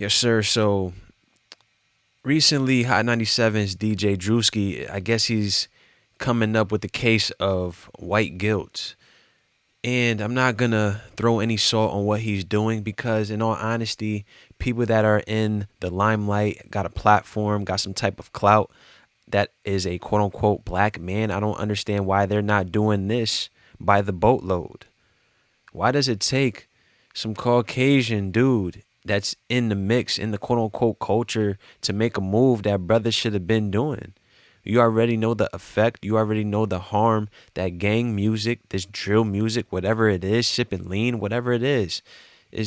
Yes, sir. So recently, Hot 97's DJ Drewski, I guess he's coming up with the case of white guilt. And I'm not going to throw any salt on what he's doing because, in all honesty, people that are in the limelight, got a platform, got some type of clout, that is a quote unquote black man. I don't understand why they're not doing this by the boatload. Why does it take some Caucasian dude that's in the mix, in the quote unquote culture, to make a move that brothers should have been doing? You already know the effect. You already know the harm that gang music, this drill music, whatever it is, sipping lean, whatever it is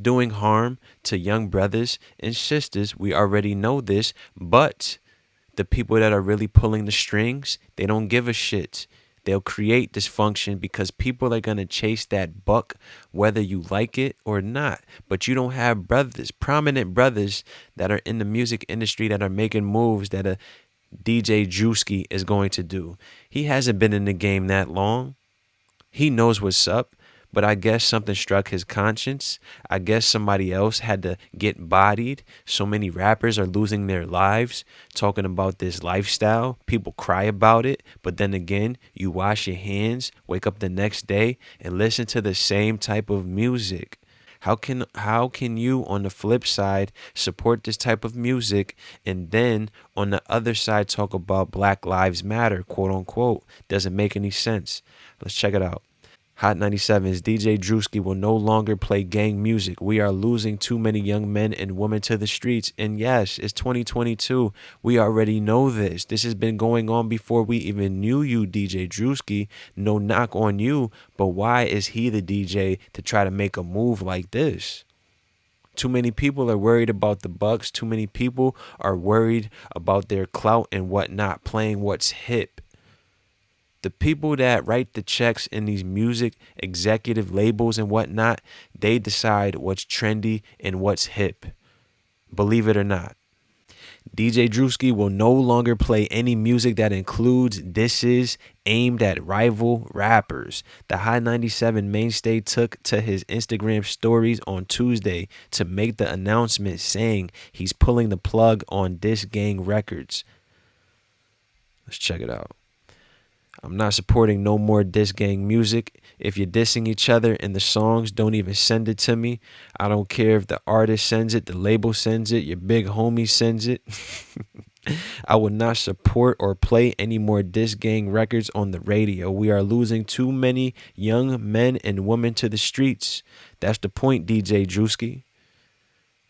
doing harm to young brothers and sisters. We already know this, but the people that are really pulling the strings, they don't give a shit. They'll create dysfunction because people are going to chase that buck whether you like it or not. But you don't have brothers, prominent brothers that are in the music industry that are making moves that a DJ Drewski is going to do. He hasn't been in the game that long. He knows what's up, but I guess something struck his conscience. I guess somebody else had to get bodied. So many rappers are losing their lives talking about this lifestyle. People cry about it, but then again, you wash your hands, wake up the next day, and listen to the same type of music. How can you on the flip side support this type of music and then on the other side talk about Black Lives Matter, quote unquote? Doesn't make any sense. Let's check it out. Hot 97's DJ Drewski will no longer play gang music. We are losing too many young men and women to the streets. And yes, it's 2022. We already know this. This has been going on before we even knew you, DJ Drewski. No knock on you, but why is he the DJ to try to make a move like this? Too many people are worried about the Bucks. Too many people are worried about their clout and whatnot, playing what's hip. The people that write the checks in these music executive labels and whatnot, they decide what's trendy and what's hip. Believe it or not. DJ Drewski will no longer play any music that includes disses aimed at rival rappers. The Hot 97 mainstay took to his Instagram stories on Tuesday to make the announcement saying he's pulling the plug on Diss Gang Records. Let's check it out. I'm not supporting no more diss gang music. If you're dissing each other in the songs, don't even send it to me. I don't care if the artist sends it, the label sends it, your big homie sends it. I will not support or play any more diss gang records on the radio. We are losing too many young men and women to the streets. That's the point, DJ Drewski.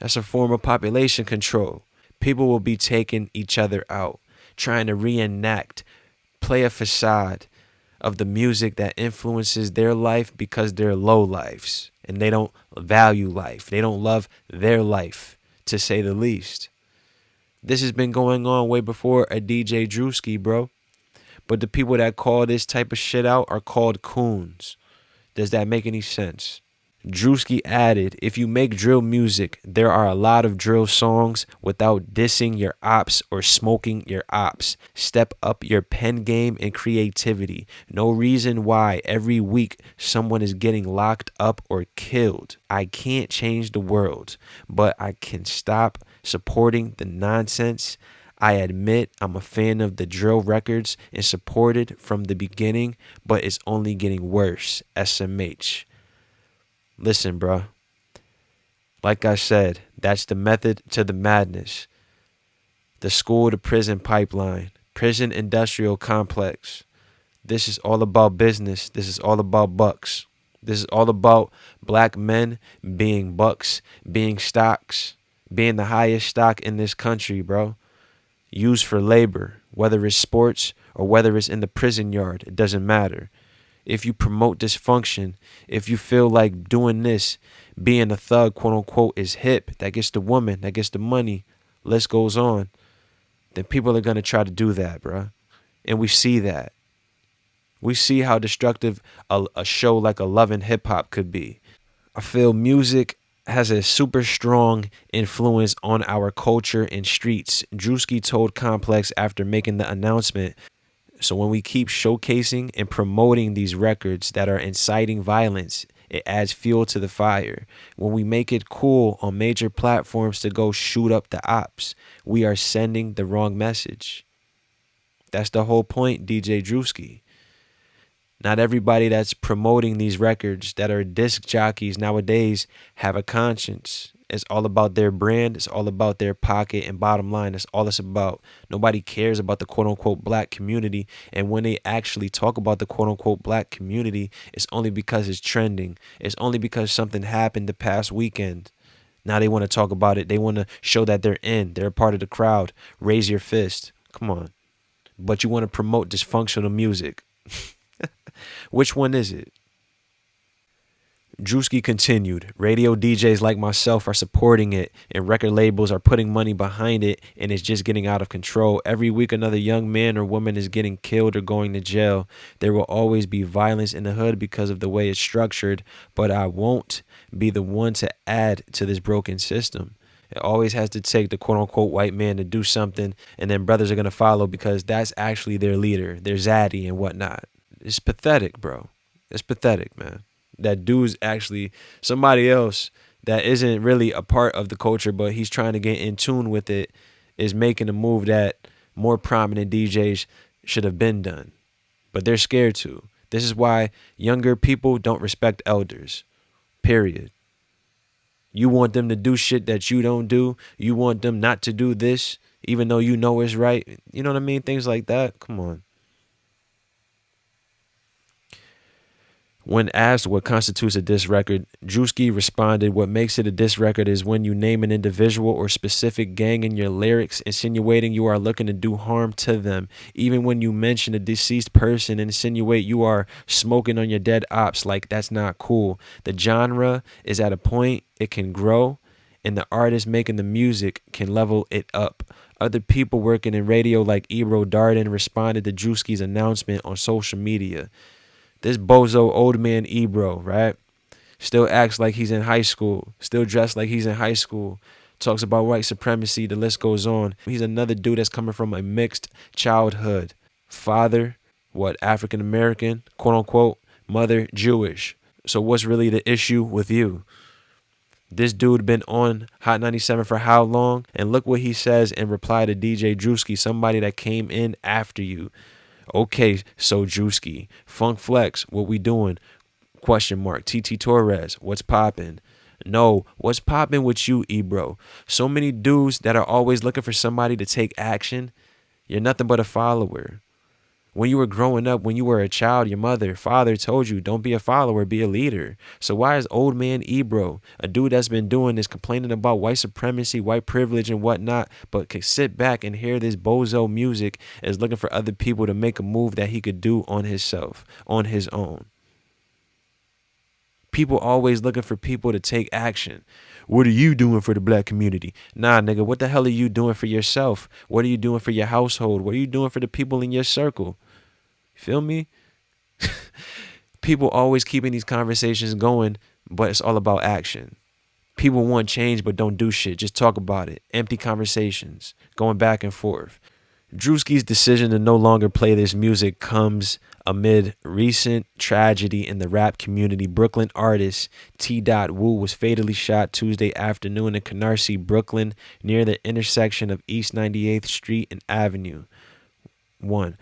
That's a form of population control. People will be taking each other out, trying to reenact, play a facade of the music that influences their life because they're low lives and they don't value life. They don't love their life, to say the least. This has been going on way before a DJ Drewski, bro. But the people that call this type of shit out are called coons. Does that make any sense? Drewski added, if you make drill music, there are a lot of drill songs without dissing your ops or smoking your ops. Step up your pen game and creativity. No reason why every week someone is getting locked up or killed. I can't change the world, but I can stop supporting the nonsense. I admit I'm a fan of the drill records and supported from the beginning, but it's only getting worse. SMH. Listen, bro. Like I said, that's the method to the madness. The school to prison pipeline, prison industrial complex. This is all about business. This is all about bucks. This is all about black men being bucks, being stocks, being the highest stock in this country, bro. Used for labor, whether it's sports or whether it's in the prison yard, it doesn't matter. If you promote dysfunction, if you feel like doing this, being a thug, quote unquote, is hip, that gets the woman, that gets the money, list goes on, then people are going to try to do that, bro. And we see that. We see how destructive a show like a Love and Hip Hop could be. I feel music has a super strong influence on our culture and streets. Drewski told Complex after making the announcement. So when we keep showcasing and promoting these records that are inciting violence, It adds fuel to the fire. When we make it cool on major platforms to go shoot up the ops, we are sending the wrong message. That's the whole point, DJ Drewski. Not everybody that's promoting these records that are disc jockeys nowadays have a conscience. It's all about their brand. It's all about their pocket and bottom line. That's all it's about. Nobody cares about the quote unquote black community. And when they actually talk about the quote unquote black community, it's only because it's trending. It's only because something happened the past weekend. Now they want to talk about it. They want to show that they're in. They're a part of the crowd. Raise your fist. Come on. But you want to promote dysfunctional music. Which one is it? Drewski continued. Radio DJs like myself are supporting it, and record labels are putting money behind it, and it's just getting out of control. Every week another young man or woman is getting killed or going to jail. There will always be violence in the hood because of the way it's structured, but I won't be the one to add to this broken system. It always has to take the quote-unquote white man to do something, and then brothers are going to follow because that's actually their leader, their zaddy and whatnot. It's pathetic, bro. It's pathetic, man. That dude's actually somebody else that isn't really a part of the culture, but he's trying to get in tune with it, is making a move that more prominent DJs should have been done. But they're scared to. This is why younger people don't respect elders. Period. You want them to do shit that you don't do. You want them not to do this, even though you know it's right. You know what I mean? Things like that. Come on. When asked what constitutes a diss record, Drewski responded, what makes it a diss record is when you name an individual or specific gang in your lyrics, insinuating you are looking to do harm to them. Even when you mention a deceased person and insinuate you are smoking on your dead ops, like that's not cool. The genre is at a point it can grow, and the artist making the music can level it up. Other people working in radio like Ebro Darden responded to Drewski's announcement on social media. This bozo old man Ebro, right? Still acts like he's in high school. Still dressed like he's in high school. Talks about white supremacy. The list goes on. He's another dude that's coming from a mixed childhood. Father, African American, quote unquote. Mother, Jewish. So what's really the issue with you? This dude been on Hot 97 for how long? And look what he says in reply to DJ Drewski, somebody that came in after you. Okay, so Drewski, Funk Flex, what we doing? Question mark. TT Torres, what's poppin'? No, what's poppin' with you, Ebro? So many dudes that are always looking for somebody to take action. You're nothing but a follower. When you were growing up, when you were a child, your mother, father told you, don't be a follower, be a leader. So why is old man Ebro, a dude that's been doing this, complaining about white supremacy, white privilege and whatnot, but can sit back and hear this bozo music, is looking for other people to make a move that he could do on himself, on his own? People always looking for people to take action. What are you doing for the black community? Nah, nigga, what the hell are you doing for yourself? What are you doing for your household? What are you doing for the people in your circle? Feel me? People always keeping these conversations going, but it's all about action. People want change but don't do shit. Just talk about it. Empty conversations, going back and forth. Drewski's decision to no longer play this music comes amid recent tragedy in the rap community. Brooklyn artist T. Wu was fatally shot Tuesday afternoon in Canarsie, Brooklyn, near the intersection of East 98th Street and Avenue 1.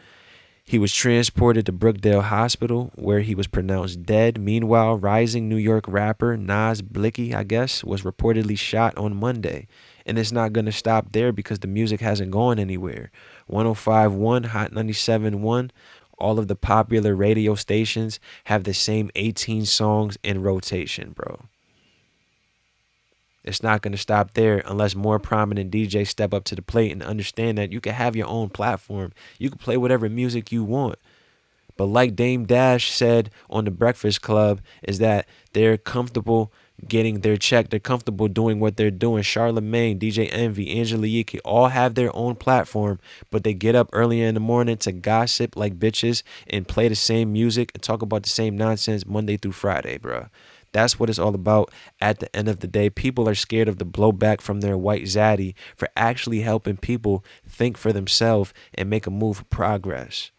He was transported to Brookdale Hospital, where he was pronounced dead. Meanwhile, rising New York rapper Nas Blicky, was reportedly shot on Monday. And it's not going to stop there because the music hasn't gone anywhere. 105.1, Hot 97.1, all of the popular radio stations have the same 18 songs in rotation, bro. It's not going to stop there unless more prominent DJs step up to the plate and understand that you can have your own platform. You can play whatever music you want. But like Dame Dash said on The Breakfast Club, is that they're comfortable getting their check. They're comfortable doing what they're doing. Charlamagne, DJ Envy, Angela Yee all have their own platform, but they get up early in the morning to gossip like bitches and play the same music and talk about the same nonsense Monday through Friday, bro. That's what it's all about at the end of the day. People are scared of the blowback from their white zaddy for actually helping people think for themselves and make a move for progress.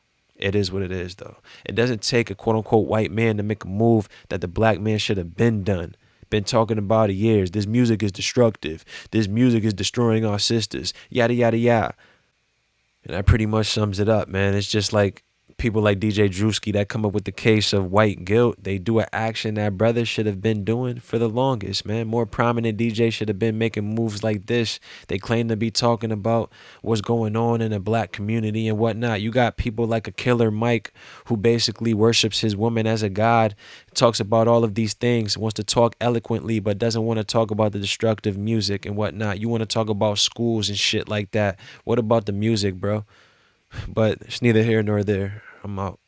It is what it is, though. It doesn't take a quote unquote white man to make a move that the black man should have been done. Been talking about it years. This music is destructive. This music is destroying our sisters. Yada, yada, yada. And that pretty much sums it up, man. It's just like people like DJ Drewski that come up with the case of white guilt. They do an action that brothers should have been doing for the longest, man. More prominent DJs should have been making moves like this. They claim to be talking about what's going on in the black community and whatnot. You got people like a Killer Mike who basically worships his woman as a god, talks about all of these things, wants to talk eloquently, but doesn't want to talk about the destructive music and whatnot. You want to talk about schools and shit like that. What about the music, bro? But it's neither here nor there. I'm out.